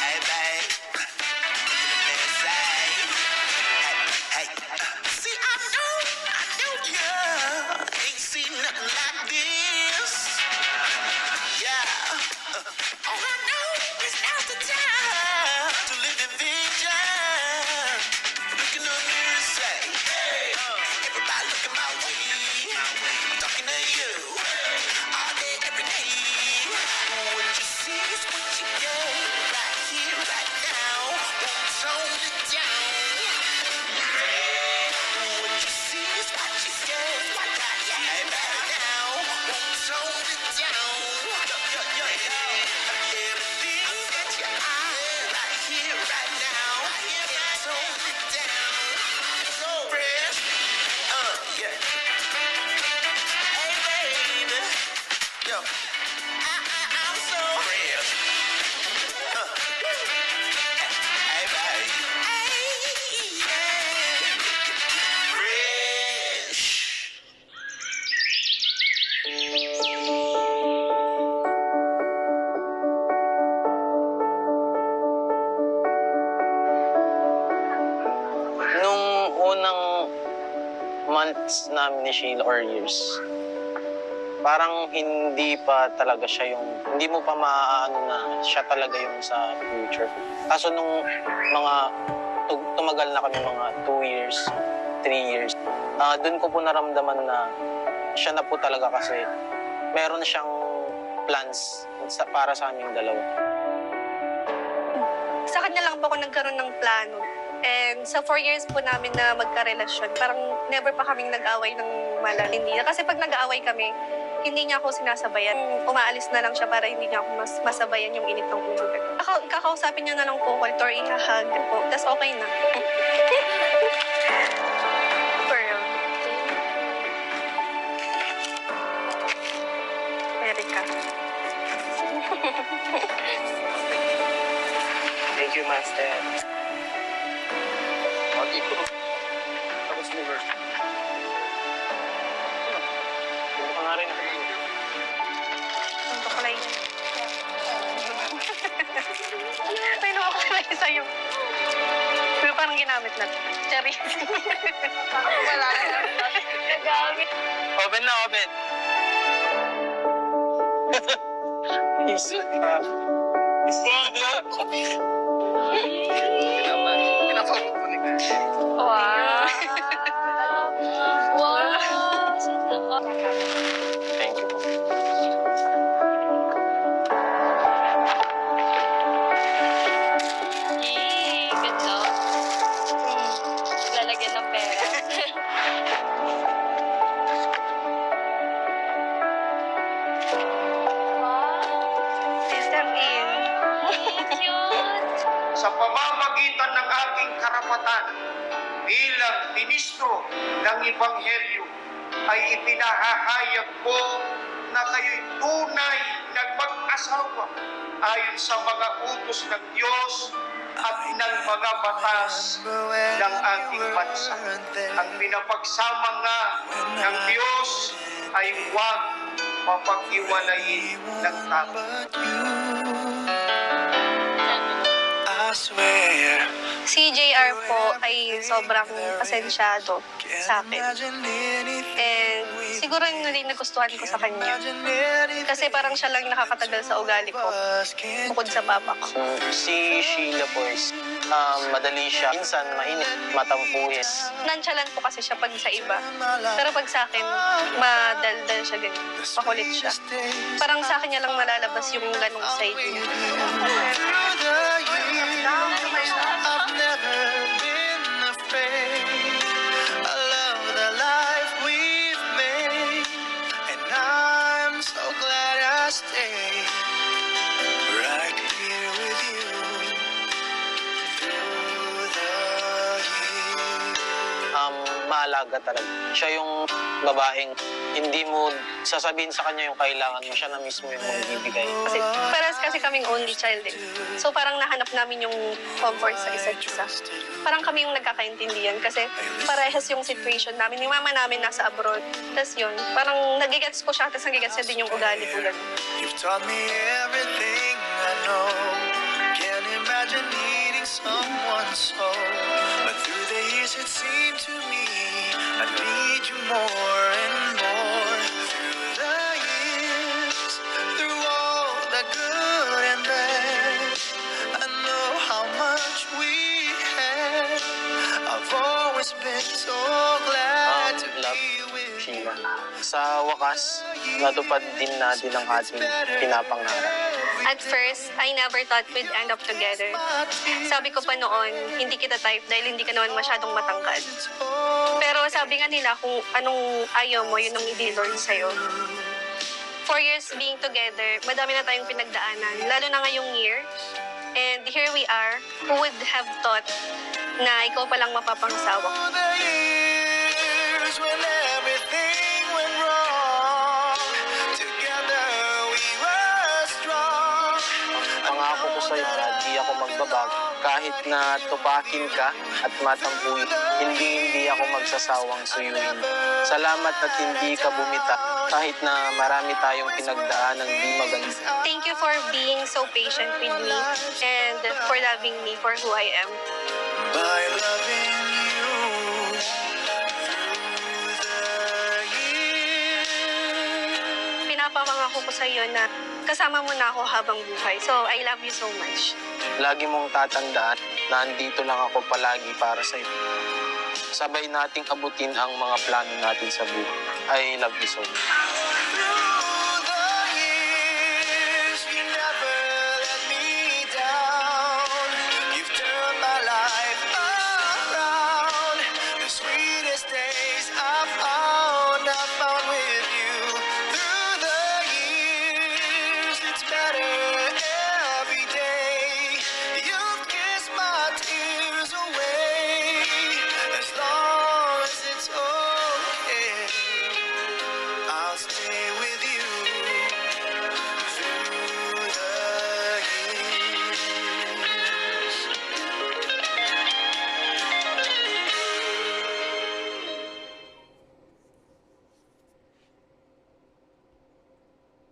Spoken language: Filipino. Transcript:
Hey, babe. Hey, see, I know, yeah. Ain't seen nothing like this. Yeah. All I know is now's the time to live in vision. Look in the mirror and say, hey, everybody looking my way. Talking to you all day, every day. What you see is what you get. Right here, right now. Won't tone it down. What you see is what you get. Right now. Won't tone it down. Everything that you are. Right here, right now. Can't tone it down. So fresh. Yeah. Hey, baby. Yo. I'm so fresh. Hey, baby. Hey, yeah. Fresh. Nung unang months namin ni Sheila or years, parang hindi pa talaga siya yung, hindi mo pa maaano na siya talaga yung sa future. Kaso nung mga, tumagal na kami mga 2 years, 3 years, dun ko po naramdaman na siya na po talaga kasi meron siyang plans para sa aming dalawa. Sa kanya lang po ako nagkaroon ng plano. And sa 4 years po namin na magkarelasyon, parang never pa kaming nag-away ng malalim. Kasi pag nag-aaway kami, hindi niya ako sinasabayan. Umaalis na lang siya para hindi niya ako masabayan yung init ng ulo. Kakausapin niya na lang po ko or ihahag po. Tapos okay na. Pearl. America. Thank you, Master. Okay po. Tapos liver. Hindi ko nga rin. Ang baklay niya. May nakakulay sa'yo. Pero parang ginamit natin. Cherry. Wala na. Nagamit. Open na, open. Iso ka. Pinapagod mo ni Kasi. Wow. Thank you po. Ganda. Lalagyan ng pera. System in. Cute. Sa pamamagitan ng aking karapatan bilang ministro ng Ebanghelyo ay ipinahahayag ko na kayo'y tunay na mag-asawa ayon sa mga utos ng Diyos at ng mga batas ng ating bansa. Ang pinapagsama nga ng Diyos ay huwag mapag-iwalayin ng tao. I swear. Si JR po ay sobrang pasensyado sa akin. And siguro yung rin nagustuhan ko sa kanya. Kasi parang siya lang nakakatagal sa ugali ko. Bukod sa papa ko. Si Sheila po is madali siya. Minsan mainit, matampuhis. Nonchalant po kasi siya pag sa iba. Pero pag sa akin, madaldal siya ganyan. Makulit siya. Parang sa akin niya lang malalabas yung ganong side niya. I've never been afraid. I love the life we've made, and I'm so glad I stayed right here with you through the years. Mahal mag-aalaga talaga. Siya yung babaeng hindi mo sasabihin sa kanya yung kailangan mo, siya na mismo yung magbibigay. Kasi parehas kasi kaming only child eh. So parang nahanap namin yung comfort sa isa't isa. Parang kami yung nagkakaintindihan kasi parehas yung situation namin. Yung mama namin nasa abroad. Tapos yun, parang nagigets ko siya, tapos nagigets niya din yung ugali ko. Ganun. You've taught me everything I know. Can't imagine needing someone so. But through the years it seemed to me I need you more and more. Through the years, through all the good and bad, I know how much we had. I've always been so glad to Love, be with you. Sheila. Sa wakas, natupad din natin ang ating pinapangarap. At first, I never thought we'd end up together. Sabi ko pa noon, hindi kita type dahil hindi ka naman masyadong matangkad. Pero sabi nga nila kung anong ayaw mo, yun ang i-Lord sa'yo. 4 years being together, madami na tayong pinagdaanan, lalo na ngayong year. And here we are, who would have thought na ikaw palang mapapangasawa ko. The years when everything went wrong, together we were strong. Pangako ko sa'yo na di ako magbabago. Kahit na tupakin ka at matampuin, hindi ako magsasawang suyuin. Salamat at hindi ka bumita. Kahit na marami tayong pinagdaan ng di maganda. Thank you for being so patient with me and for loving me for who I am. By loving you through the years. Pinapamangako ko sa iyo na kasama mo na ako habang buhay. So, I love you so much. Lagi mong tatandaan na andito lang ako palagi para sa'yo. Sabay nating abutin ang mga plano natin sa buhay. I love you so much.